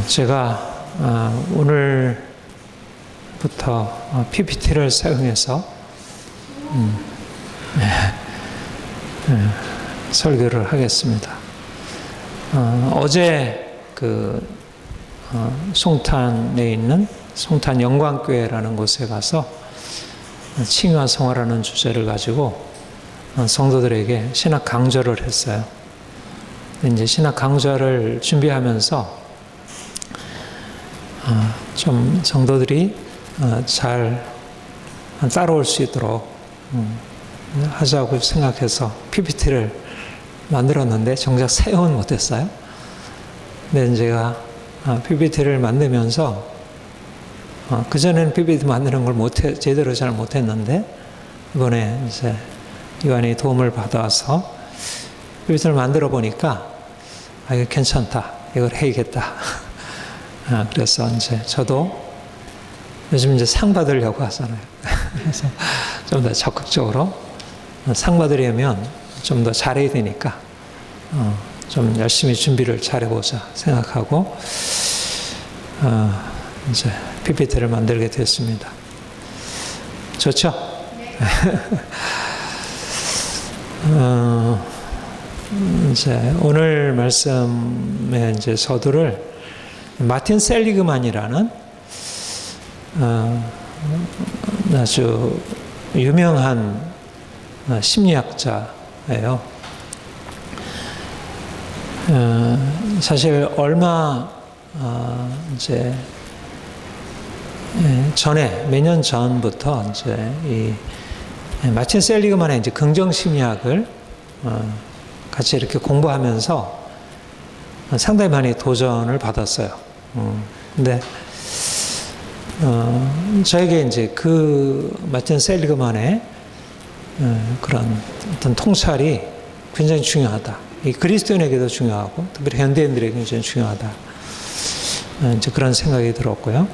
제가 오늘부터 PPT를 사용해서 설교를 하겠습니다. 어제 송탄에 있는 송탄 영광교회라는 곳에 가서 칭의와 성화라는 주제를 가지고 성도들에게 신학 강좌를 했어요. 이제 신학 강좌를 준비하면서 좀 성도들이 잘 따라올 수 있도록 하자고 생각해서 PPT를 만들었는데 정작 사용은 못했어요. 근데 제가 PPT를 만들면서 그전에는 PPT 만드는 걸 제대로 잘 못했는데 이번에 이제 이완이 도움을 받아서 PPT를 만들어 보니까 이거 괜찮다, 이걸 해야겠다. 그래서 이제 저도 요즘 이제 상 받으려고 하잖아요. 그래서 좀 더 적극적으로 상 받으려면 좀 더 잘해야 되니까 좀 열심히 준비를 잘해보자 생각하고 이제 PPT를 만들게 됐습니다. 좋죠? 이제 오늘 말씀의 이제 서두를 마틴 셀리그만이라는 아주 유명한 심리학자예요. 사실 얼마 이제 전에 몇 년 전부터 이제 이 마틴 셀리그만의 이제 긍정 심리학을 같이 이렇게 공부하면서 상당히 많이 도전을 받았어요. 근데 저에게 이제 그 마틴 셀리그만의 그런 어떤 통찰이 굉장히 중요하다. 이 그리스도인에게도 중요하고 특별히 현대인들에게 굉장히 중요하다. 이제 그런 생각이 들었고요.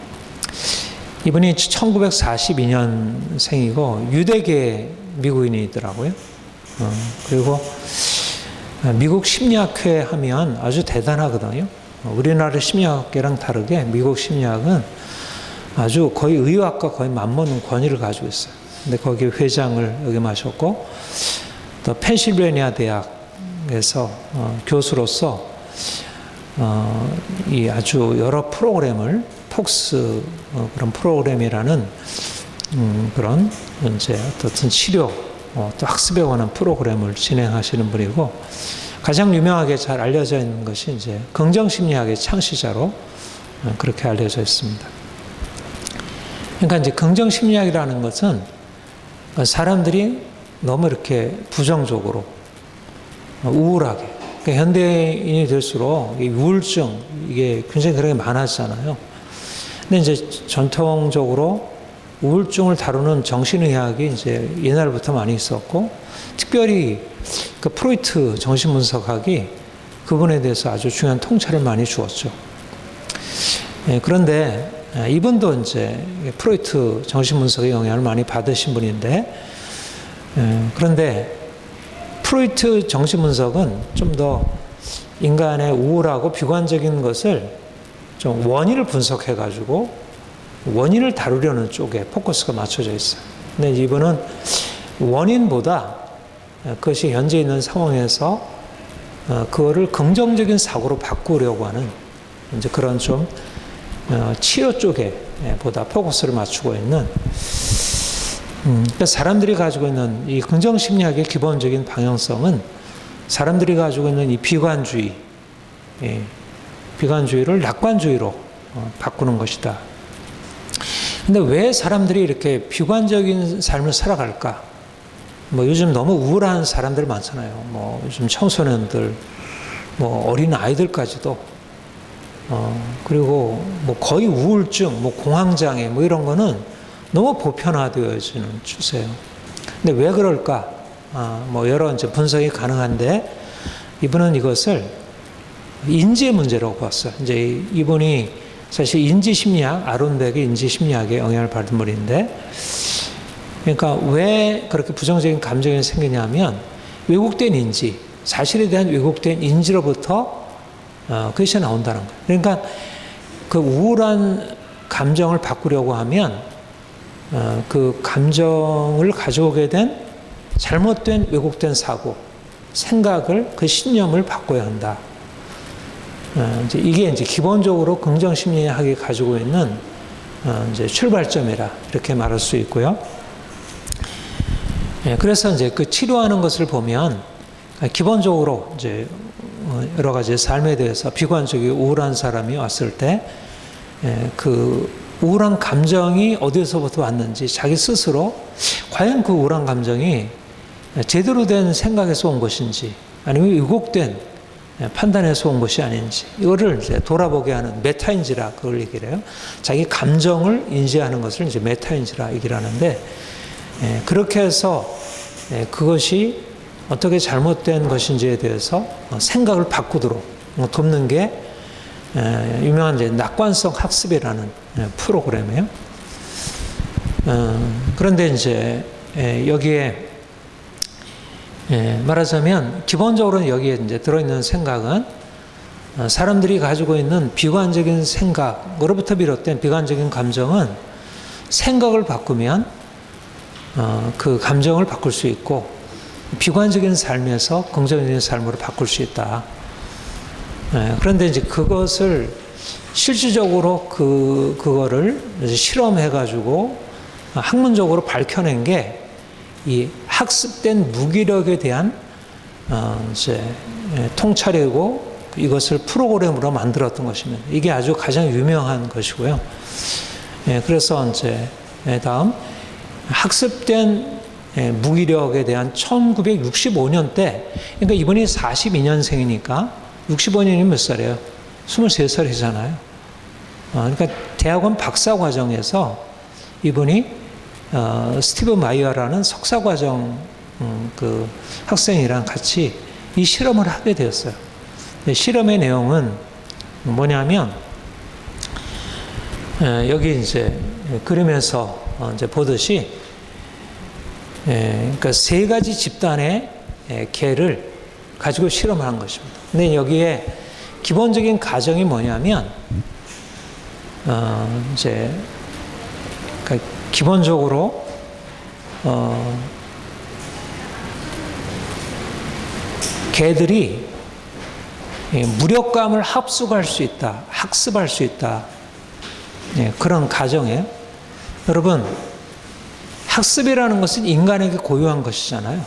이분이 1942년생이고 유대계 미국인이더라고요. 그리고 미국 심리학회 하면 아주 대단하거든요. 우리나라 심리학계랑 다르게 미국 심리학은 아주 거의 의학과 거의 맞먹는 권위를 가지고 있어요. 근데 거기 회장을 역임하셨고 또 펜실베니아 대학에서 교수로서 이 아주 여러 프로그램을 폭스 그런 프로그램이라는 그런 이제 어떤 치료 또 학습에 관한 프로그램을 진행하시는 분이고 가장 유명하게 잘 알려져 있는 것이 이제 긍정심리학의 창시자로 그렇게 알려져 있습니다. 그러니까 이제 긍정심리학이라는 것은 사람들이 너무 이렇게 부정적으로 우울하게 그러니까 현대인이 될수록 이 우울증 이게 굉장히 그렇게 많아지잖아요. 근데 이제 전통적으로 우울증을 다루는 정신의학이 이제 옛날부터 많이 있었고 특별히 그 프로이트 정신분석학이 그분에 대해서 아주 중요한 통찰을 많이 주었죠. 그런데 이분도 이제 프로이트 정신분석의 영향을 많이 받으신 분인데 그런데 프로이트 정신분석은 좀 더 인간의 우울하고 비관적인 것을 좀 원인을 분석해가지고 원인을 다루려는 쪽에 포커스가 맞춰져 있어요. 근데 이분은 원인보다 그것이 현재 있는 상황에서 그거를 긍정적인 사고로 바꾸려고 하는 이제 그런 좀 치료 쪽에 보다 포커스를 맞추고 있는 그러니까 사람들이 가지고 있는 이 긍정심리학의 기본적인 방향성은 사람들이 가지고 있는 이 비관주의를 낙관주의로 바꾸는 것이다. 근데 왜 사람들이 이렇게 비관적인 삶을 살아갈까? 뭐 요즘 너무 우울한 사람들 많잖아요. 뭐 요즘 청소년들, 뭐 어린 아이들까지도, 그리고 뭐 거의 우울증, 뭐 공황장애, 뭐 이런 거는 너무 보편화되어지는 추세예요. 근데 왜 그럴까? 뭐 여러 이제 분석이 가능한데 이분은 이것을 인지 문제라고 봤어요. 이제 이분이 사실 인지심리학, 아론백의 인지심리학에 영향을 받은 분인데, 그러니까 왜 그렇게 부정적인 감정이 생기냐면 왜곡된 인지, 사실에 대한 왜곡된 인지로부터 그것이 나온다는 거예요. 그러니까 그 우울한 감정을 바꾸려고 하면 그 감정을 가져오게 된 잘못된 왜곡된 사고, 생각을, 그 신념을 바꿔야 한다. 이게 이제 기본적으로 긍정심리학이 가지고 있는 이제 출발점이라 이렇게 말할 수 있고요. 그래서 이제 그 치료하는 것을 보면 기본적으로 이제 여러 가지 삶에 대해서 비관적이고 우울한 사람이 왔을 때 그 우울한 감정이 어디서부터 왔는지 자기 스스로 과연 그 우울한 감정이 제대로 된 생각에서 온 것인지 아니면 왜곡된 판단에서 온 것이 아닌지 이거를 이제 돌아보게 하는 메타인지라 그걸 얘기를 해요. 자기 감정을 인지하는 것을 이제 메타인지라 얘기를 하는데 그렇게 해서 그것이 어떻게 잘못된 것인지에 대해서 생각을 바꾸도록 돕는 게 유명한 이제 낙관성 학습이라는 프로그램이에요. 그런데 이제 여기에 말하자면 기본적으로 여기에 이제 들어있는 생각은 사람들이 가지고 있는 비관적인 생각으로부터 비롯된 비관적인 감정은 생각을 바꾸면 그 감정을 바꿀 수 있고 비관적인 삶에서 긍정적인 삶으로 바꿀 수 있다. 그런데 이제 그것을 실질적으로 그거를 실험해가지고 학문적으로 밝혀낸 게 이 학습된 무기력에 대한 이제 통찰이고 이것을 프로그램으로 만들었던 것입니다. 이게 아주 가장 유명한 것이고요. 그래서 이제 다음 학습된 무기력에 대한 1965년 때, 그러니까 이분이 42년생이니까 65년이면 몇 살이에요? 23살이잖아요. 그러니까 대학원 박사 과정에서 이분이 스티브 마이어라는 석사 과정 그 학생이랑 같이 이 실험을 하게 되었어요. 실험의 내용은 뭐냐면 여기 이제 그림에서 이제 보듯이 그러니까 세 가지 집단의 개를 가지고 실험을 한 것입니다. 근데 여기에 기본적인 가정이 뭐냐면 이제 그러니까 기본적으로 개들이 무력감을 학습할 수 있다. 그런 가정이에요. 여러분, 학습이라는 것은 인간에게 고유한 것이잖아요.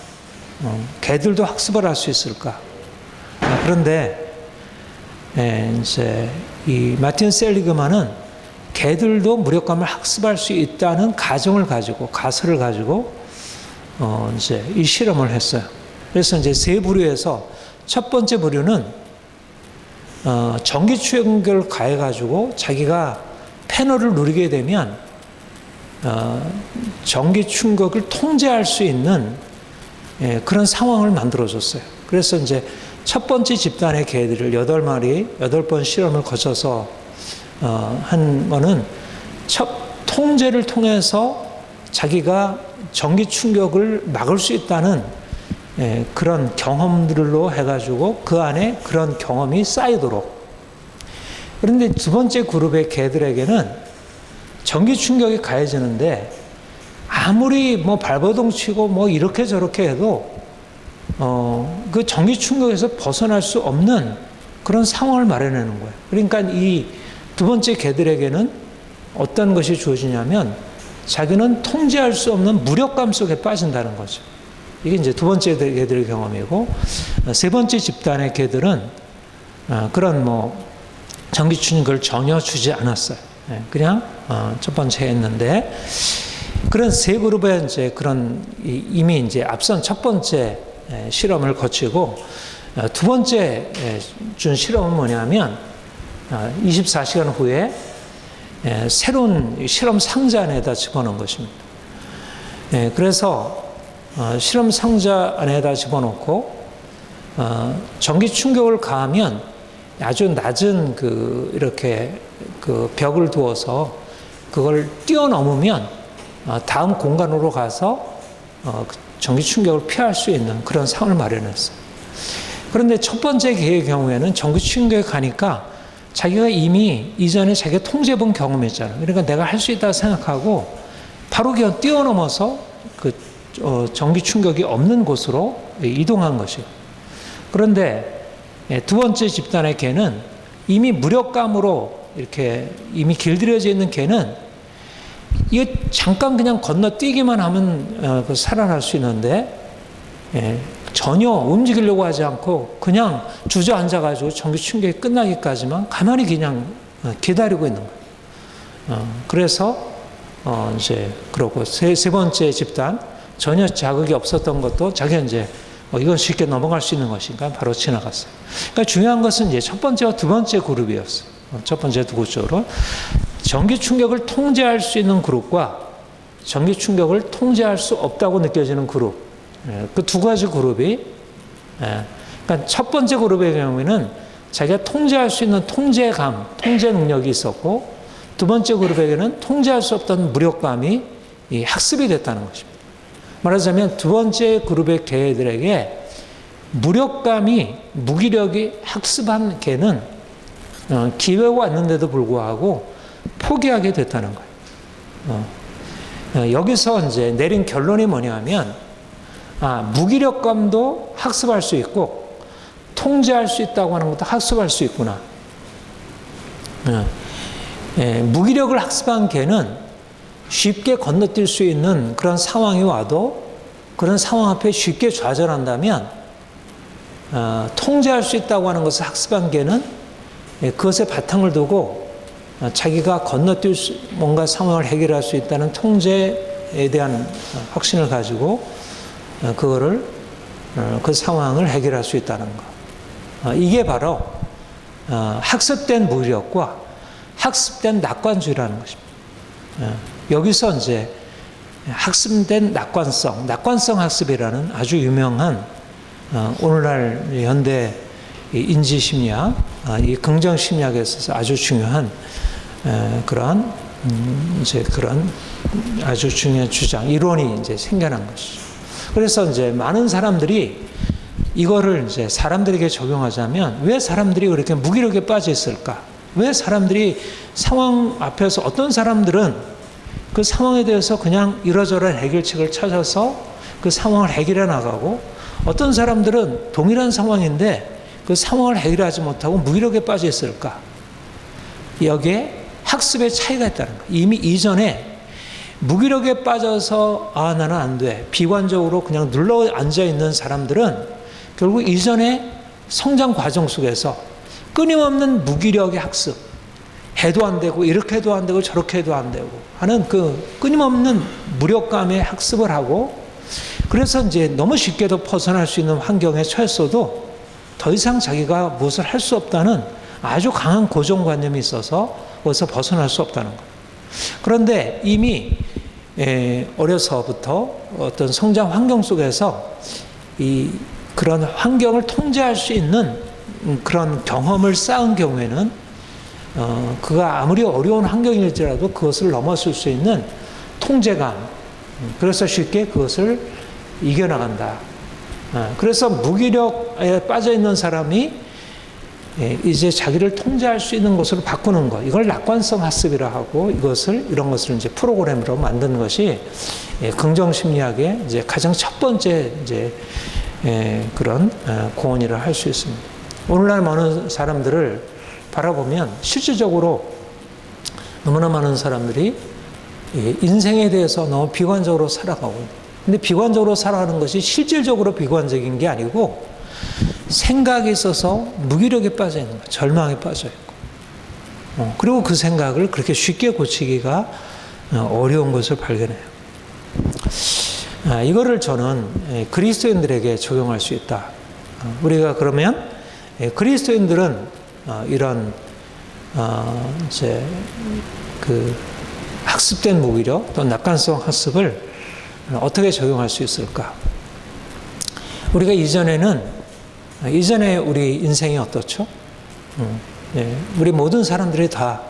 개들도 학습을 할 수 있을까? 그런데 이제 이 마틴 셀리그만은 개들도 무력감을 학습할 수 있다는 가설을 가지고 이제 이 실험을 했어요. 그래서 이제 세 부류에서 첫 번째 부류는 전기 충격을 가해가지고 자기가 패널을 누르게 되면 전기 충격을 통제할 수 있는 그런 상황을 만들어줬어요. 그래서 이제 첫 번째 집단의 개들을 8마리, 8번 실험을 거쳐서 한 거는 통제를 통해서 자기가 전기 충격을 막을 수 있다는 그런 경험들로 해가지고 그 안에 그런 경험이 쌓이도록. 그런데 두 번째 그룹의 개들에게는 전기 충격이 가해지는데 아무리 뭐 발버둥 치고 뭐 이렇게 저렇게 해도 그 전기 충격에서 벗어날 수 없는 그런 상황을 마련하는 거예요. 그러니까 이 두 번째 개들에게는 어떤 것이 주어지냐면 자기는 통제할 수 없는 무력감 속에 빠진다는 거죠. 이게 이제 두 번째 개들의 경험이고, 세 번째 집단의 개들은 그런 뭐 전기 충격을 전혀 주지 않았어요. 그냥 첫 번째 했는데, 그런 세 그룹의 이제 그런 이미 이제 앞선 첫 번째 실험을 거치고 두 번째 준 실험은 뭐냐면 24시간 후에 새로운 실험 상자 안에다 집어넣은 것입니다. 그래서 실험 상자 안에다 집어넣고 전기 충격을 가하면 아주 낮은 이렇게 벽을 두어서 그걸 뛰어넘으면 다음 공간으로 가서 전기 충격을 피할 수 있는 그런 상황을 마련했어요. 그런데 첫 번째 개의 경우에는 전기 충격이 가니까 자기가 이미 이전에 자기가 통제해본 경험이 있잖아. 그러니까 내가 할 수 있다고 생각하고 바로 그냥 뛰어넘어서 그 전기 충격이 없는 곳으로 이동한 것이요. 그런데 두 번째 집단의 개는 이미 무력감으로 이렇게 이미 길들여져 있는 개는 이게 잠깐 그냥 건너뛰기만 하면 살아날 수 있는데 전혀 움직이려고 하지 않고 그냥 주저앉아가지고 전기 충격이 끝나기까지만 가만히 그냥 기다리고 있는 거예요. 그래서 이제 그러고 세 번째 집단 전혀 자극이 없었던 것도 자기가 이제 이건 쉽게 넘어갈 수 있는 것인가 바로 지나갔어요. 그러니까 중요한 것은 이제 첫 번째와 두 번째 그룹이었어요. 첫 번째 두 그룹으로 전기 충격을 통제할 수 있는 그룹과 전기 충격을 통제할 수 없다고 느껴지는 그룹. 그 두 가지 그룹이, 그러니까 첫 번째 그룹의 경우에는 자기가 통제할 수 있는 통제감, 통제 능력이 있었고, 두 번째 그룹에게는 통제할 수 없던 무력감이 학습이 됐다는 것입니다. 말하자면 두 번째 그룹의 개들에게 무력감이, 무기력이 학습한 개는 기회가 왔는데도 불구하고 포기하게 됐다는 거예요. 여기서 이제 내린 결론이 뭐냐면, 무기력감도 학습할 수 있고 통제할 수 있다고 하는 것도 학습할 수 있구나. 무기력을 학습한 개는 쉽게 건너뛸 수 있는 그런 상황이 와도 그런 상황 앞에 쉽게 좌절한다면 통제할 수 있다고 하는 것을 학습한 개는 그것에 바탕을 두고 자기가 건너뛸 수, 뭔가 상황을 해결할 수 있다는 통제에 대한 확신을 가지고 그거를 그 상황을 해결할 수 있다는 것. 이게 바로 학습된 무력과 학습된 낙관주의라는 것입니다. 여기서 이제 학습된 낙관성 학습이라는 아주 유명한 오늘날 현대 인지심리학, 이 긍정심리학에 있어서 아주 중요한 그런 이제 그런 아주 중요한 주장, 이론이 이제 생겨난 것이죠. 그래서 이제 많은 사람들이 이거를 이제 사람들에게 적용하자면 왜 사람들이 그렇게 무기력에 빠져 있을까? 왜 사람들이 상황 앞에서 어떤 사람들은 그 상황에 대해서 그냥 이러저러한 해결책을 찾아서 그 상황을 해결해 나가고 어떤 사람들은 동일한 상황인데 그 상황을 해결하지 못하고 무기력에 빠져 있을까? 여기에 학습의 차이가 있다는 거예요. 이미 이전에 무기력에 빠져서 나는 안 돼. 비관적으로 그냥 눌러 앉아 있는 사람들은 결국 이전에 성장 과정 속에서 끊임없는 무기력의 학습, 해도 안 되고 이렇게 해도 안 되고 저렇게 해도 안 되고 하는 그 끊임없는 무력감의 학습을 하고 그래서 이제 너무 쉽게도 벗어날 수 있는 환경에 처했어도 더 이상 자기가 무엇을 할 수 없다는 아주 강한 고정관념이 있어서 거기서 벗어날 수 없다는 거예요. 그런데 이미 어려서부터 어떤 성장 환경 속에서 그런 환경을 통제할 수 있는 그런 경험을 쌓은 경우에는 그가 아무리 어려운 환경일지라도 그것을 넘어설 수 있는 통제감, 그래서 쉽게 그것을 이겨나간다. 그래서 무기력에 빠져있는 사람이 이제 자기를 통제할 수 있는 것으로 바꾸는 것, 이걸 낙관성 학습이라 하고 이런 것을 이제 프로그램으로 만든 것이 긍정심리학의 이제 가장 첫 번째 이제 그런 공헌이라 할 수 있습니다. 오늘날 많은 사람들을 바라보면 실질적으로 너무나 많은 사람들이 인생에 대해서 너무 비관적으로 살아가고 있는. 근데 비관적으로 살아가는 것이 실질적으로 비관적인 게 아니고 생각에 있어서 무기력에 빠져 있는 거예요. 절망에 빠져 있고. 그리고 그 생각을 그렇게 쉽게 고치기가 어려운 것을 발견해요. 이거를 저는 그리스도인들에게 적용할 수 있다. 우리가 그러면 그리스도인들은 이런 이제 그 학습된 무기력 또 낙관성 학습을 어떻게 적용할 수 있을까? 우리가 이전에 우리 인생이 어떻죠? 우리 모든 사람들이 다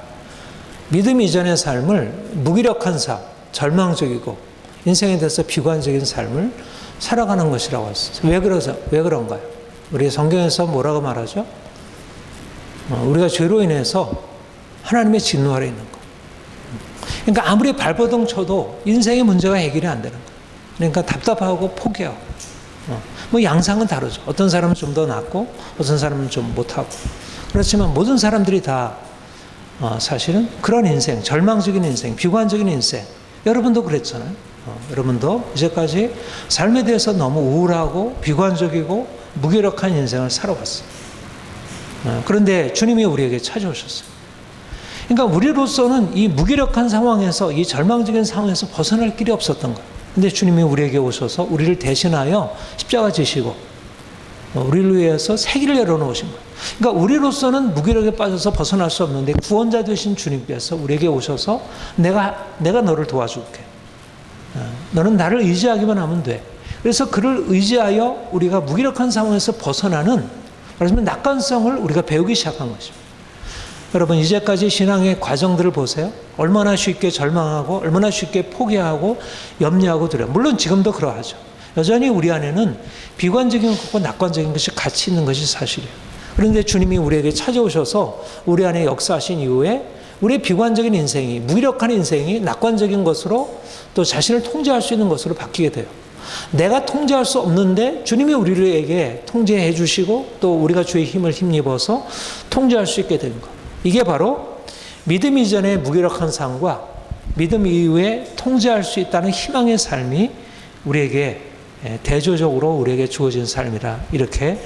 믿음 이전의 삶을 무기력한 삶, 절망적이고 인생에 대해서 비관적인 삶을 살아가는 것이라고 했어요. 왜 그런가요? 우리 성경에서 뭐라고 말하죠? 우리가 죄로 인해서 하나님의 진노 아래 있는 거. 그러니까 아무리 발버둥 쳐도 인생의 문제가 해결이 안 되는 거. 그러니까 답답하고 포기하고. 뭐 양상은 다르죠. 어떤 사람은 좀 더 낫고 어떤 사람은 좀 못하고. 그렇지만 모든 사람들이 다 사실은 그런 인생, 절망적인 인생, 비관적인 인생. 여러분도 그랬잖아요. 여러분도 이제까지 삶에 대해서 너무 우울하고 비관적이고 무기력한 인생을 살아왔어요. 그런데 주님이 우리에게 찾아오셨어요. 그러니까 우리로서는 이 무기력한 상황에서, 이 절망적인 상황에서 벗어날 길이 없었던 거예요. 근데 주님이 우리에게 오셔서 우리를 대신하여 십자가 지시고 우리를 위해서 새 길을 열어놓으신 거예요. 그러니까 우리로서는 무기력에 빠져서 벗어날 수 없는데 구원자 되신 주님께서 우리에게 오셔서 내가 너를 도와줄게. 너는 나를 의지하기만 하면 돼. 그래서 그를 의지하여 우리가 무기력한 상황에서 벗어나는, 말하자면 낙관성을 우리가 배우기 시작한 것입니다. 여러분, 이제까지 신앙의 과정들을 보세요. 얼마나 쉽게 절망하고 얼마나 쉽게 포기하고 염려하고 두려워. 물론 지금도 그러하죠. 여전히 우리 안에는 비관적인 것과 낙관적인 것이 같이 있는 것이 사실이에요. 그런데 주님이 우리에게 찾아오셔서 우리 안에 역사하신 이후에 우리의 비관적인 인생이, 무기력한 인생이 낙관적인 것으로 또 자신을 통제할 수 있는 것으로 바뀌게 돼요. 내가 통제할 수 없는데 주님이 우리에게 통제해 주시고 또 우리가 주의 힘을 힘입어서 통제할 수 있게 되는 것. 이게 바로 믿음 이전의 무기력한 삶과 믿음 이후에 통제할 수 있다는 희망의 삶이 우리에게 대조적으로 우리에게 주어진 삶이라 이렇게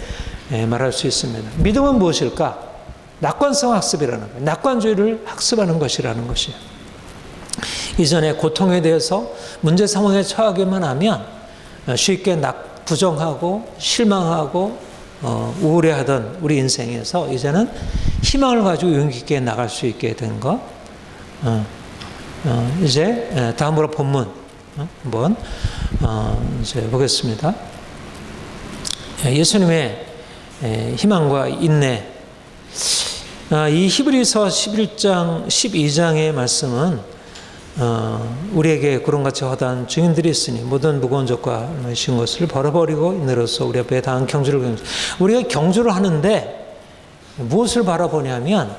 말할 수 있습니다. 믿음은 무엇일까? 낙관성 학습이라는 거예요. 낙관주의를 학습하는 것이라는 것이에요. 이전에 고통에 대해서 문제 상황에 처하기만 하면 쉽게 부정하고 실망하고 우울해하던 우리 인생에서 이제는 희망을 가지고 용기 있게 나갈 수 있게 된 것. 이제 다음으로 본문 한번 이제 보겠습니다. 예수님의 희망과 인내. 이 히브리서 11장 12장의 말씀은 우리에게 구름같이 허다한 증인들이 있으니 모든 무거운 족과 쉬운 것을 벌어버리고 인내로서 우리 앞에 당한 경주를 우리가 경주를 하는데 무엇을 바라보냐면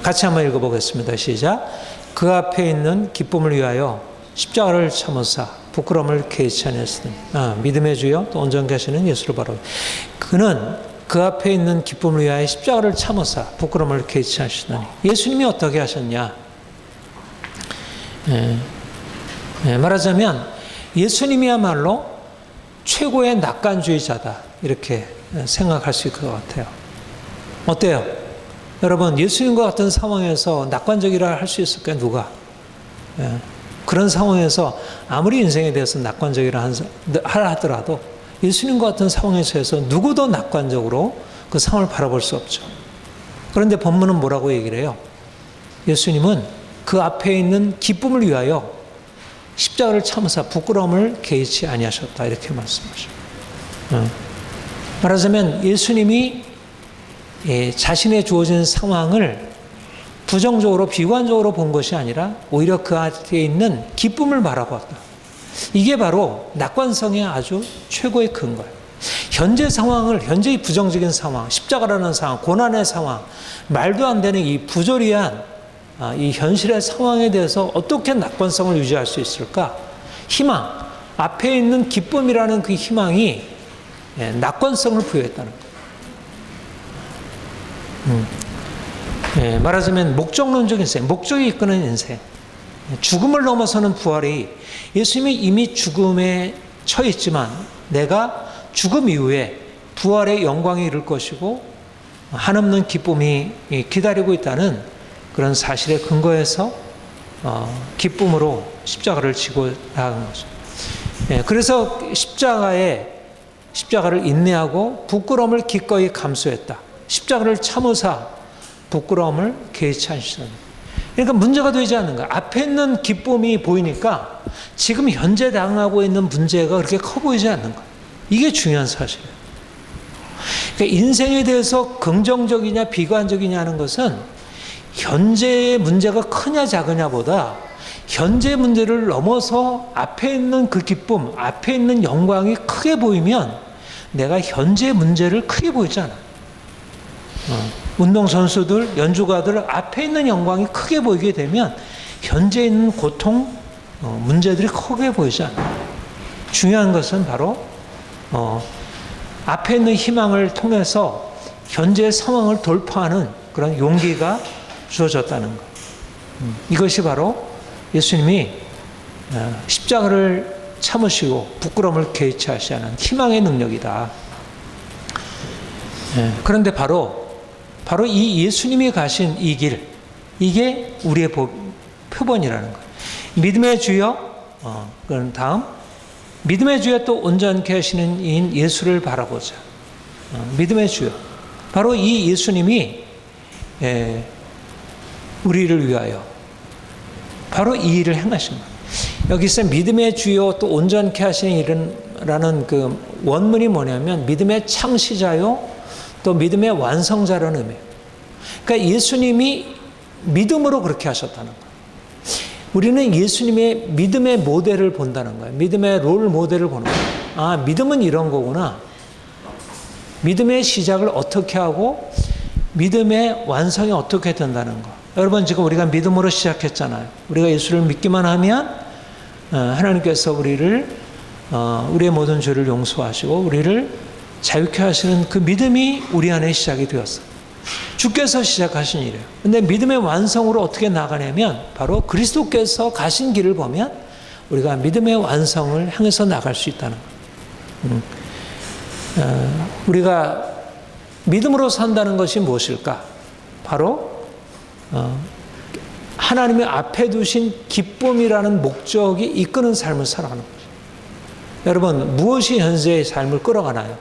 같이 한번 읽어보겠습니다. 시작. 그 앞에 있는 기쁨을 위하여 십자가를 참으사 부끄러움을 개의치 아니하시더니 믿음의 주여 또 온전케 하시는 예수를 바라보니 그는 그 앞에 있는 기쁨을 위하여 십자가를 참으사 부끄러움을 개의치 않으시더니 예수님이 어떻게 하셨냐? 말하자면 예수님이야말로 최고의 낙관주의자다 이렇게 생각할 수 있을 것 같아요. 어때요? 여러분, 예수님과 같은 상황에서 낙관적이라 할 수 있을까요? 누가? 그런 상황에서 아무리 인생에 대해서 낙관적이라 하더라도 예수님과 같은 상황에서 누구도 낙관적으로 그 상황을 바라볼 수 없죠. 그런데 본문은 뭐라고 얘기를 해요? 예수님은 그 앞에 있는 기쁨을 위하여 십자가를 참으사 부끄러움을 개의치 아니하셨다 이렇게 말씀하죠. 말하자면 예수님이 자신의 주어진 상황을 부정적으로 비관적으로 본 것이 아니라 오히려 그 앞에 있는 기쁨을 바라보았다. 이게 바로 낙관성의 아주 최고의 근거예요. 현재 상황을, 현재의 부정적인 상황, 십자가라는 상황, 고난의 상황, 말도 안 되는 이 부조리한 이 현실의 상황에 대해서 어떻게 낙관성을 유지할 수 있을까? 희망, 앞에 있는 기쁨이라는 그 희망이 낙관성을 부여했다는 거예요. 말하자면 목적론적인 인생, 목적이 이끄는 인생, 죽음을 넘어서는 부활이 예수님이 이미 죽음에 처해 있지만 내가 죽음 이후에 부활의 영광에 이를 것이고 한없는 기쁨이 기다리고 있다는 그런 사실의 근거에서 기쁨으로 십자가를 지고 나간 거죠. 그래서 십자가를 인내하고 부끄러움을 기꺼이 감수했다. 십자가를 참으사 부끄러움을 개의치 않으시더니. 그러니까 문제가 되지 않는 거야. 앞에 있는 기쁨이 보이니까 지금 현재 당하고 있는 문제가 그렇게 커 보이지 않는 거야. 이게 중요한 사실이에요. 그러니까 인생에 대해서 긍정적이냐 비관적이냐 하는 것은 현재의 문제가 크냐 작으냐보다 현재 문제를 넘어서 앞에 있는 그 기쁨, 앞에 있는 영광이 크게 보이면 내가 현재 문제를 크게 보이지 않아. 운동선수들, 연주가들 앞에 있는 영광이 크게 보이게 되면 현재 있는 고통, 문제들이 크게 보이지 않아요. 중요한 것은 바로 앞에 있는 희망을 통해서 현재의 상황을 돌파하는 그런 용기가 주어졌다는 것. 이것이 바로 예수님이 십자가를 참으시고 부끄러움을 개의치 하시는 희망의 능력이다. 그런데 바로 이 예수님이 가신 이 길, 이게 우리의 표본이라는 거예요. 믿음의 주여, 그런 다음 믿음의 주여 또 온전케 하시는 이인 예수를 바라보자. 믿음의 주여, 바로 이 예수님이 우리를 위하여 바로 이 일을 행하신 거예요. 여기서 믿음의 주요 또 온전케 하시는 일은라는 그 원문이 뭐냐면 믿음의 창시자요 또 믿음의 완성자라는 의미예요. 그러니까 예수님이 믿음으로 그렇게 하셨다는 거예요. 우리는 예수님의 믿음의 모델을 본다는 거예요. 믿음의 롤 모델을 보는 거예요. 아, 믿음은 이런 거구나. 믿음의 시작을 어떻게 하고 믿음의 완성이 어떻게 된다는 거. 여러분, 지금 우리가 믿음으로 시작했잖아요. 우리가 예수를 믿기만 하면 하나님께서 우리의 모든 죄를 용서하시고 우리를 자유케 하시는 그 믿음이 우리 안에 시작이 되었어요. 주께서 시작하신 일이에요. 근데 믿음의 완성으로 어떻게 나가냐면 바로 그리스도께서 가신 길을 보면 우리가 믿음의 완성을 향해서 나갈 수 있다는 거예요. 우리가 믿음으로 산다는 것이 무엇일까? 바로 하나님이 앞에 두신 기쁨이라는 목적이 이끄는 삶을 살아가는 거죠. 여러분, 무엇이 현재의 삶을 끌어가나요?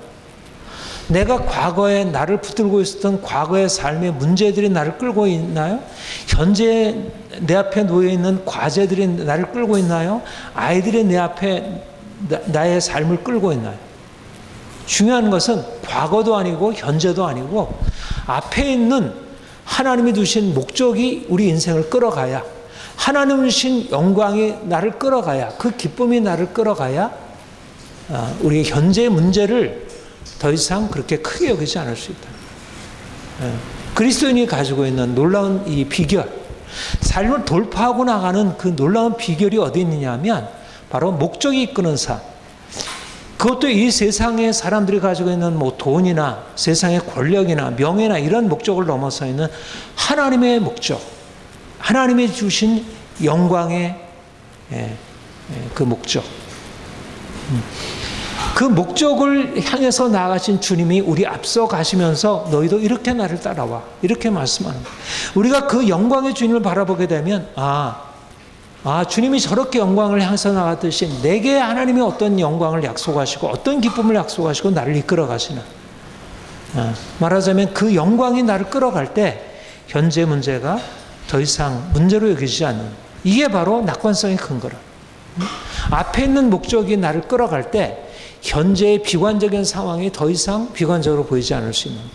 내가 과거에 나를 붙들고 있었던 과거의 삶의 문제들이 나를 끌고 있나요? 현재 내 앞에 놓여있는 과제들이 나를 끌고 있나요? 아이들이 내 앞에 나의 삶을 끌고 있나요? 중요한 것은 과거도 아니고 현재도 아니고 앞에 있는 하나님이 두신 목적이 우리 인생을 끌어가야, 하나님이 주신 영광이 나를 끌어가야, 그 기쁨이 나를 끌어가야 우리의 현재의 문제를 더 이상 그렇게 크게 여기지 않을 수 있다. 그리스도인이 가지고 있는 놀라운 이 비결, 삶을 돌파하고 나가는 그 놀라운 비결이 어디 있느냐 하면 바로 목적이 이끄는 삶. 그것도 이 세상의 사람들이 가지고 있는 뭐 돈이나 세상의 권력이나 명예나 이런 목적을 넘어서 있는 하나님의 목적, 하나님이 주신 영광의 그 목적. 그 목적을 향해서 나아가신 주님이 우리 앞서 가시면서 너희도 이렇게 나를 따라와, 이렇게 말씀하는 거예요. 우리가 그 영광의 주님을 바라보게 되면 주님이 저렇게 영광을 향해서 나갔듯이 내게 하나님이 어떤 영광을 약속하시고 어떤 기쁨을 약속하시고 나를 이끌어 가시나. 말하자면 그 영광이 나를 끌어갈 때 현재 문제가 더 이상 문제로 여기지 않는, 이게 바로 낙관성이 큰 거라. 앞에 있는 목적이 나를 끌어갈 때 현재의 비관적인 상황이 더 이상 비관적으로 보이지 않을 수 있는 것.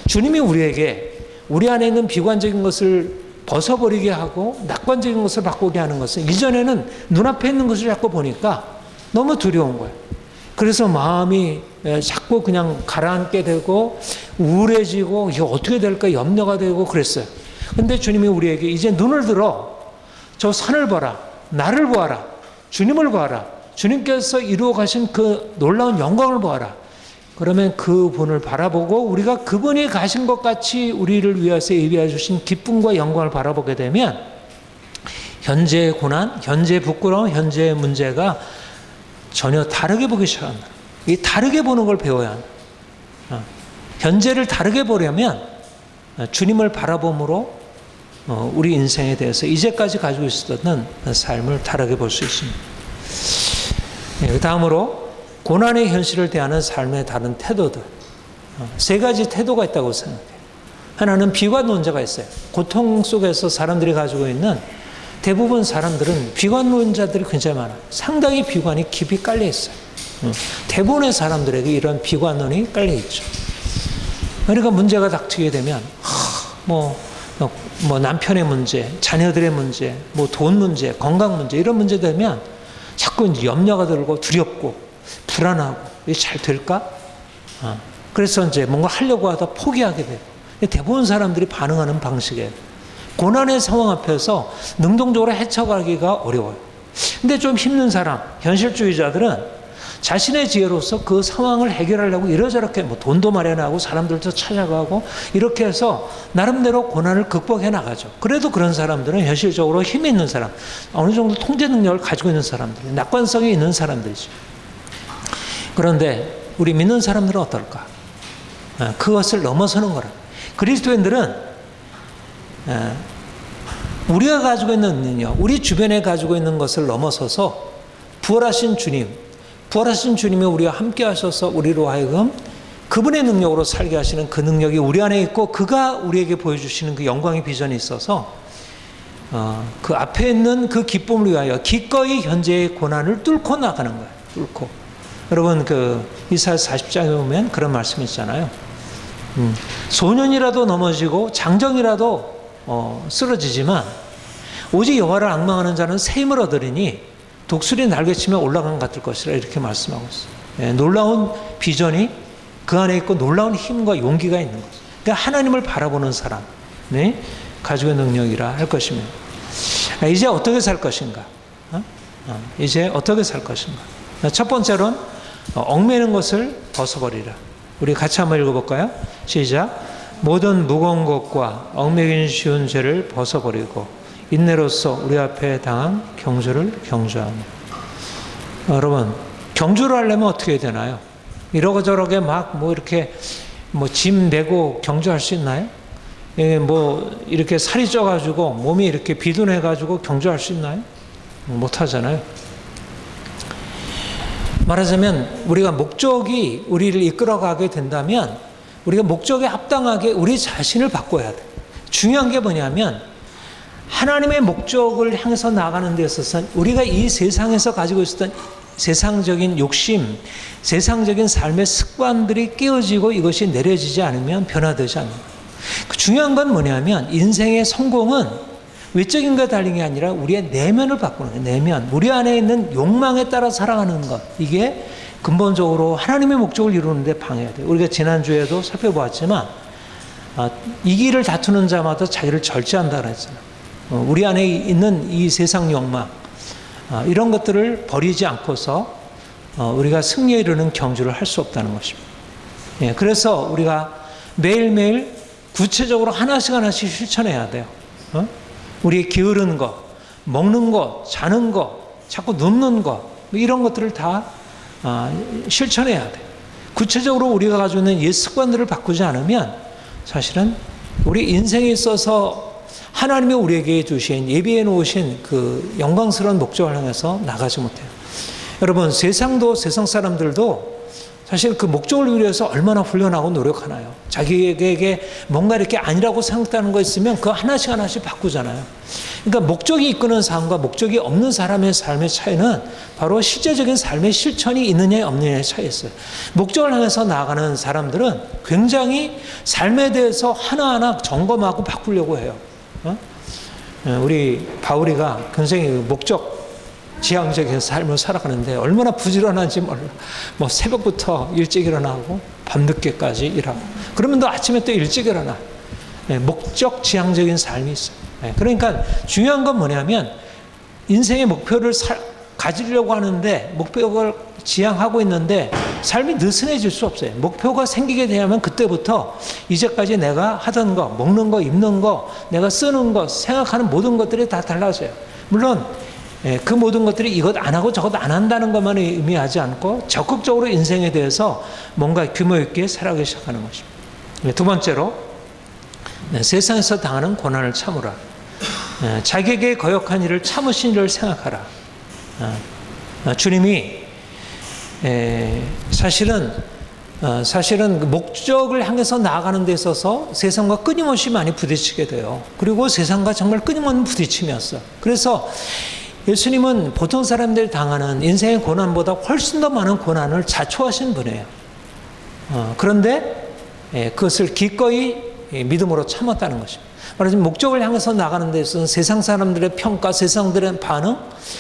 주님이 우리에게 우리 안에 있는 비관적인 것을 벗어버리게 하고 낙관적인 것을 바꾸게 하는 것은 이전에는 눈앞에 있는 것을 자꾸 보니까 너무 두려운 거예요. 그래서 마음이 자꾸 그냥 가라앉게 되고 우울해지고 이게 어떻게 될까 염려가 되고 그랬어요. 근데 주님이 우리에게 이제 눈을 들어 저 산을 봐라, 나를 보아라, 주님을 보아라, 주님께서 이루어 가신 그 놀라운 영광을 보아라. 그러면 그분을 바라보고 우리가 그분이 가신 것 같이 우리를 위해서 예비해 주신 기쁨과 영광을 바라보게 되면 현재의 고난, 현재의 부끄러움, 현재의 문제가 전혀 다르게 보기 시작한다. 이 다르게 보는 걸 배워야 한다. 현재를 다르게 보려면 주님을 바라봄으로 우리 인생에 대해서 이제까지 가지고 있었던 삶을 다르게 볼 수 있습니다. 그 다음으로 고난의 현실을 대하는 삶의 다른 태도들. 세 가지 태도가 있다고 생각해요. 하나는 비관론자가 있어요. 고통 속에서 사람들이 가지고 있는 대부분 사람들은 비관론자들이 굉장히 많아요. 상당히 비관이 깊이 깔려 있어요. 대부분의 사람들에게 이런 비관론이 깔려 있죠. 그러니까 문제가 닥치게 되면 뭐 남편의 문제, 자녀들의 문제, 뭐 돈 문제, 건강 문제 이런 문제 되면 자꾸 이제 염려가 들고 두렵고 불안하고 이게 잘 될까? 그래서 이제 뭔가 하려고 하다 포기하게 되고 대부분 사람들이 반응하는 방식이에요. 고난의 상황 앞에서 능동적으로 헤쳐가기가 어려워요. 근데 좀 힘든 사람, 현실주의자들은 자신의 지혜로서 그 상황을 해결하려고 이러저렇게 뭐 돈도 마련하고 사람들도 찾아가고 이렇게 해서 나름대로 고난을 극복해 나가죠. 그래도 그런 사람들은 현실적으로 힘이 있는 사람, 어느 정도 통제 능력을 가지고 있는 사람들, 낙관성이 있는 사람들이죠. 그런데 우리 믿는 사람들은 어떨까? 그것을 넘어서는 거라. 그리스도인들은 우리가 가지고 있는 능력, 우리 주변에 가지고 있는 것을 넘어서서 부활하신 주님이 우리와 함께 하셔서 우리로 하여금 그분의 능력으로 살게 하시는 그 능력이 우리 안에 있고 그가 우리에게 보여주시는 그 영광의 비전이 있어서 그 앞에 있는 그 기쁨을 위하여 기꺼이 현재의 고난을 뚫고 나가는 거예요. 뚫고. 여러분 그 이사야서 40장에 보면 그런 말씀이 있잖아요. 소년이라도 넘어지고 장정이라도 쓰러지지만 오직 여호와를 앙망하는 자는 새 힘을 얻으리니 독수리 날개치며 올라간 같을 것이라 이렇게 말씀하고 있어요. 놀라운 비전이 그 안에 있고 놀라운 힘과 용기가 있는 거죠. 그러니까 하나님을 바라보는 사람이 가지고 있는 능력이라 할 것입니다. 이제 어떻게 살 것인가? 이제 어떻게 살 것인가? 첫 번째로는 얽매이는 것을 벗어버리라. 우리 같이 한번 읽어볼까요? 시작. 모든 무거운 것과 얽매이기 쉬운 죄를 벗어버리고 인내로서 우리 앞에 당한 경주를 경주하며. 여러분 경주를 하려면 어떻게 해야 되나요? 이러고저러게 막 뭐 이렇게 뭐 짐 메고 경주할 수 있나요? 뭐 이렇게 살이 쪄가지고 몸이 이렇게 비둔해가지고 경주할 수 있나요? 못 하잖아요. 말하자면 우리가 목적이 우리를 이끌어가게 된다면 우리가 목적에 합당하게 우리 자신을 바꿔야 돼. 중요한 게 뭐냐면 하나님의 목적을 향해서 나가는 데 있어서는 우리가 이 세상에서 가지고 있었던 세상적인 욕심, 세상적인 삶의 습관들이 깨어지고 이것이 내려지지 않으면 변화되지 않는 거예요. 중요한 건 뭐냐면 인생의 성공은 외적인 것 달린 게 아니라 우리의 내면을 바꾸는 거예요. 내면. 우리 안에 있는 욕망에 따라 살아가는 것. 이게 근본적으로 하나님의 목적을 이루는 데 방해가 돼요. 우리가 지난주에도 살펴보았지만 이 길을 다투는 자마다 자기를 절제한다 그랬잖아요. 우리 안에 있는 이 세상 욕망 이런 것들을 버리지 않고서 우리가 승리에 이르는 경주를 할 수 없다는 것입니다. 예, 그래서 우리가 매일매일 구체적으로 하나씩 실천해야 돼요. 우리 게으른 거, 먹는 거, 자는 거, 자꾸 눕는 거 이런 것들을 다 실천해야 돼요. 구체적으로 우리가 가지고 있는 옛 습관들을 바꾸지 않으면 사실은 우리 인생에 있어서 하나님이 우리에게 주신 예비해 놓으신 그 영광스러운 목적을 향해서 나가지 못해요. 여러분 세상 사람들도 사실 그 목적을 위해서 얼마나 훈련하고 노력하나요? 자기에게 뭔가 이렇게 아니라고 생각하는 거 있으면 그거 하나씩 바꾸잖아요. 그러니까 목적이 이끄는 삶과 목적이 없는 사람의 삶의 차이는 바로 실제적인 삶의 실천이 있느냐 없느냐의 차이였어요. 목적을 향해서 나아가는 사람들은 굉장히 삶에 대해서 하나하나 점검하고 바꾸려고 해요. 우리 바울이가 굉장히 목적 지향적인 삶을 살아가는데 얼마나 부지런한지 몰라. 뭐 새벽부터 일찍 일어나고 밤늦게까지 일하고 그러면 또 아침에 또 일찍 일어나. 목적 지향적인 삶이 있어요. 그러니까 중요한 건 뭐냐면 인생의 목표를 가지려고 하는데 목표를 지향하고 있는데 삶이 느슨해질 수 없어요. 목표가 생기게 되면 그때부터 이제까지 내가 하던 거, 먹는 거, 입는 거, 내가 쓰는 거, 생각하는 모든 것들이 다 달라져요. 물론 그 모든 것들이 이것 안 하고 저것 안 한다는 것만 의미하지 않고 적극적으로 인생에 대해서 뭔가 규모 있게 살아가기 시작하는 것입니다. 두 번째로 세상에서 당하는 고난을 참으라. 자기에게 거역한 일을 참으신 일을 생각하라. 주님이 사실은 목적을 향해서 나아가는 데 있어서 세상과 끊임없이 많이 부딪히게 돼요. 그리고 세상과 정말 끊임없는 부딪힘이었어요. 그래서 예수님은 보통 사람들이 당하는 인생의 고난보다 훨씬 더 많은 고난을 자초하신 분이에요. 그런데 그것을 기꺼이 믿음으로 참았다는 것입니다. 말하자면 목적을 향해서 나가는 데 있어서 세상 사람들의 평가, 세상들의 반응,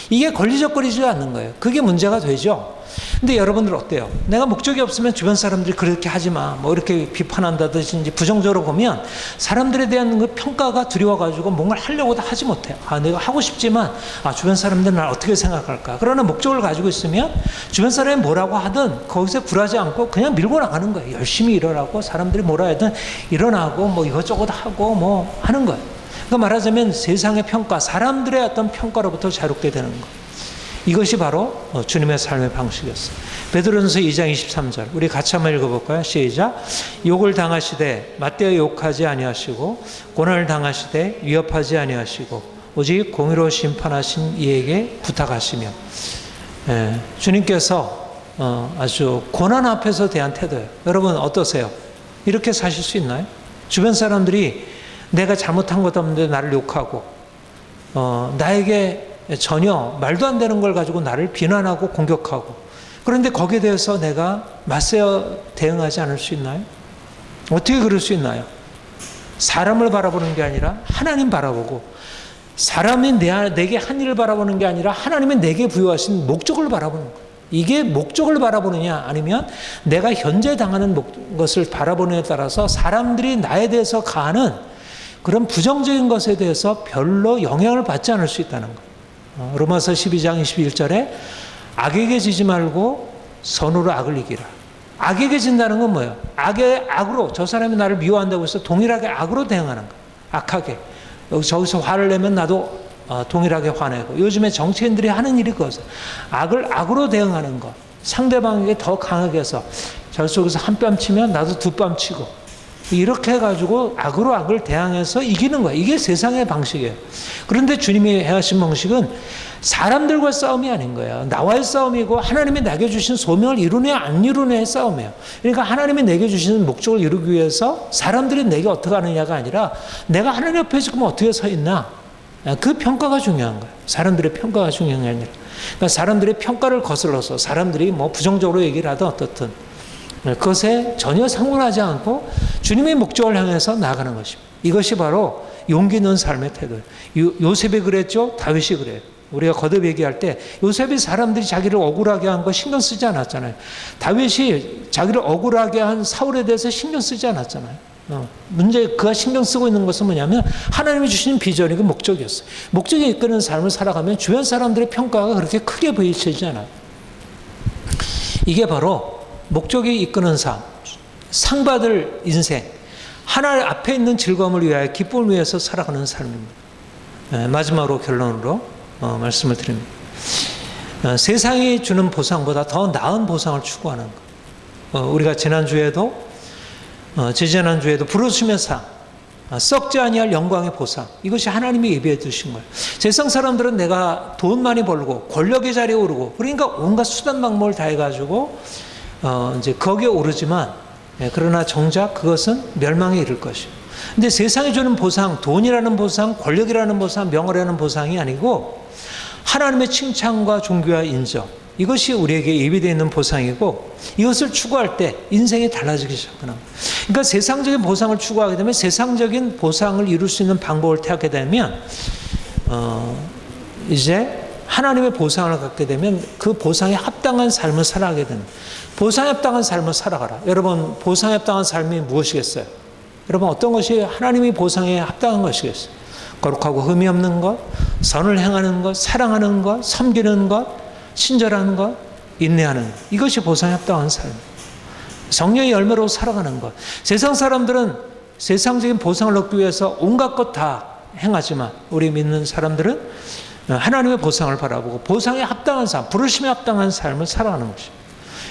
이게 걸리적거리지 않는 거예요. 그게 문제가 되죠. 근데 여러분들 어때요? 내가 목적이 없으면 주변 사람들이 그렇게 하지 마, 뭐 이렇게 비판한다든지 부정적으로 보면 사람들에 대한 그 평가가 두려워가지고 뭔가를 하려고도 하지 못해요. 내가 하고 싶지만 주변 사람들은 날 어떻게 생각할까? 그러나 목적을 가지고 있으면 주변 사람이 뭐라고 하든 거기서 굴하지 않고 그냥 밀고 나가는 거예요. 열심히 일어나고 사람들이 뭐라 하든 일어나고 뭐 이것저것 하고 뭐 하는 거예요. 그러니까 말하자면 세상의 평가, 사람들의 어떤 평가로부터 자유롭게 되는 거예요. 이것이 바로 주님의 삶의 방식이었어요. 베드로전서 2장 23절 우리 같이 한번 읽어볼까요? 시작. 욕을 당하시되 맞대어 욕하지 아니하시고 고난을 당하시되 위협하지 아니하시고 오직 공의로 심판하신 이에게 부탁하시며. 주님께서 아주 고난 앞에서 대한 태도예요. 여러분 어떠세요? 이렇게 사실 수 있나요? 주변 사람들이 내가 잘못한 것도 없는데 나를 욕하고 나에게 전혀 말도 안 되는 걸 가지고 나를 비난하고 공격하고, 그런데 거기에 대해서 내가 맞서 대응하지 않을 수 있나요? 어떻게 그럴 수 있나요? 사람을 바라보는 게 아니라 하나님 바라보고, 사람이 내게 한 일을 바라보는 게 아니라 하나님이 내게 부여하신 목적을 바라보는 거예요. 이게 목적을 바라보느냐 아니면 내가 현재 당하는 것을 바라보느냐에 따라서 사람들이 나에 대해서 가하는 그런 부정적인 것에 대해서 별로 영향을 받지 않을 수 있다는 거예요. 로마서 12장 21절에 악에게 지지 말고 선으로 악을 이기라. 악에게 진다는 건 뭐예요? 악으로, 저 사람이 나를 미워한다고 해서 동일하게 악으로 대응하는 거예요. 악하게. 저기서 화를 내면 나도 동일하게 화내고, 요즘에 정치인들이 하는 일이 그거죠. 악을 악으로 대응하는 것. 상대방에게 더 강하게 해서 저쪽에서 한 뺨 치면 나도 두 뺨 치고, 이렇게 해가지고 악으로 악을 대항해서 이기는 거예요. 이게 세상의 방식이에요. 그런데 주님이 해하신 방식은 사람들과 싸움이 아닌 거예요. 나와의 싸움이고 하나님이 내게 주신 소명을 이루냐 안 이루냐의 싸움이에요. 그러니까 하나님이 내게 주시는 목적을 이루기 위해서 사람들이 내게 어떻게 하느냐가 아니라 내가 하나님 앞에 지금 어떻게 서 있나, 그 평가가 중요한 거예요. 사람들의 평가가 중요한 게 아니라, 그러니까 사람들의 평가를 거슬러서 사람들이 뭐 부정적으로 얘기를 하든 어떻든 그것에 전혀 상관하지 않고 주님의 목적을 향해서 나아가는 것입니다. 이것이 바로 용기 있는 삶의 태도예요. 요셉이 그랬죠. 다윗이 그래요. 우리가 거듭 얘기할 때 요셉이 사람들이 자기를 억울하게 한 거 신경 쓰지 않았잖아요. 다윗이 자기를 억울하게 한 사울에 대해서 신경 쓰지 않았잖아요. 문제, 그가 신경 쓰고 있는 것은 뭐냐면 하나님이 주신 비전이고 목적이었어요. 목적이 이끄는 삶을 살아가면 주변 사람들의 평가가 그렇게 크게 부딪히지 않아요. 이게 바로 목적이 이끄는 삶, 상받을 인생, 하나님 앞에 있는 즐거움을 위하여 기쁨을 위해서 살아가는 삶입니다. 마지막으로 결론으로 말씀을 드립니다. 세상이 주는 보상보다 더 나은 보상을 추구하는 것. 우리가 지난주에도 재지난주에도 부르심의 상, 썩지 아니할 영광의 보상, 이것이 하나님이 예비해 두신 거예요. 세상 사람들은 내가 돈 많이 벌고 권력의 자리에 오르고 그러니까 온갖 수단 방법을 다 해가지고 이제 거기에 오르지만, 그러나 정작 그것은 멸망에 이를 것이에요. 근데 세상이 주는 보상, 돈이라는 보상, 권력이라는 보상, 명예라는 보상이 아니고 하나님의 칭찬과 존귀와 인정, 이것이 우리에게 예비되어 있는 보상이고, 이것을 추구할 때 인생이 달라지기 시작하는 거예요. 그러니까 세상적인 보상을 추구하게 되면, 세상적인 보상을 이룰 수 있는 방법을 택하게 되면 이제 하나님의 보상을 갖게 되면 그 보상에 합당한 삶을 살아가게 되는, 보상에 합당한 삶을 살아가라. 여러분, 보상에 합당한 삶이 무엇이겠어요? 여러분, 어떤 것이 하나님의 보상에 합당한 것이겠어요? 거룩하고 흠이 없는 것, 선을 행하는 것, 사랑하는 것, 섬기는 것, 친절한 것, 인내하는 것, 이것이 보상에 합당한 삶. 성령의 열매로 살아가는 것. 세상 사람들은 세상적인 보상을 얻기 위해서 온갖 것 다 행하지만, 우리 믿는 사람들은 하나님의 보상을 바라보고 보상에 합당한 삶, 부르심에 합당한 삶을 살아가는 것입니다.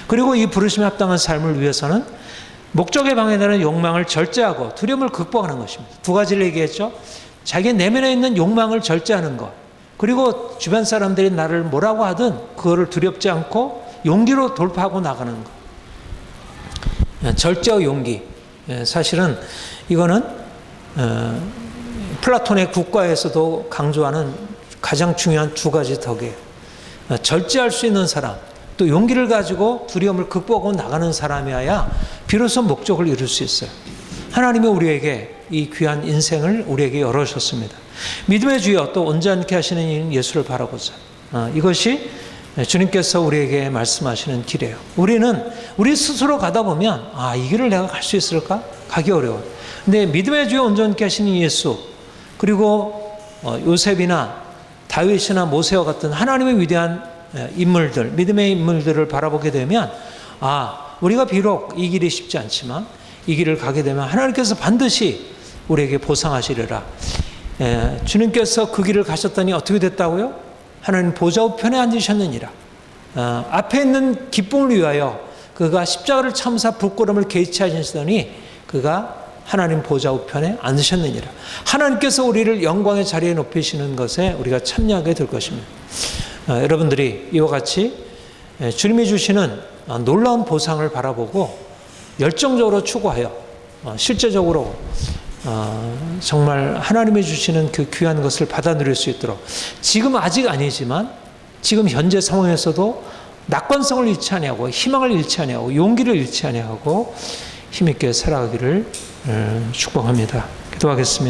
그리고 이 부르심에 합당한 삶을 위해서는 목적에 방해되는 욕망을 절제하고 두려움을 극복하는 것입니다. 두 가지를 얘기했죠. 자기 내면에 있는 욕망을 절제하는 것, 그리고 주변 사람들이 나를 뭐라고 하든 그거를 두렵지 않고 용기로 돌파하고 나가는 것. 절제와 용기. 사실은 이거는 플라톤의 국가에서도 강조하는 가장 중요한 두 가지 덕이에요. 절제할 수 있는 사람, 또 용기를 가지고 두려움을 극복하고 나가는 사람이어야 비로소 목적을 이룰 수 있어요. 하나님이 우리에게 이 귀한 인생을 우리에게 열어주셨습니다. 믿음의 주여 또 온전케 하시는 예수를 바라보자. 이것이 주님께서 우리에게 말씀하시는 길이에요. 우리는 우리 스스로 가다 보면 이 길을 내가 갈 수 있을까? 가기 어려워요. 근데 믿음의 주여 온전케 하시는 예수, 그리고 요셉이나 다윗이나 모세와 같은 하나님의 위대한 인물들, 믿음의 인물들을 바라보게 되면 우리가 비록 이 길이 쉽지 않지만 이 길을 가게 되면 하나님께서 반드시 우리에게 보상하시리라. 주님께서 그 길을 가셨더니 어떻게 됐다고요? 하나님 보좌 우편에 앉으셨느니라. 앞에 있는 기쁨을 위하여 그가 십자가를 참사 부끄러움을 개의치 하시더니 그가 하나님 보좌 우편에 앉으셨느니라. 하나님께서 우리를 영광의 자리에 높이시는 것에 우리가 참여하게 될 것입니다. 여러분들이 이와 같이 주님이 주시는 놀라운 보상을 바라보고 열정적으로 추구하여 실제적으로 정말 하나님이 주시는 그 귀한 것을 받아 누릴 수 있도록, 지금 아직 아니지만 지금 현재 상황에서도 낙관성을 잃지 아니하고 희망을 잃지 아니하고 용기를 잃지 아니하고 힘있게 살아가기를 축복합니다. 기도하겠습니다.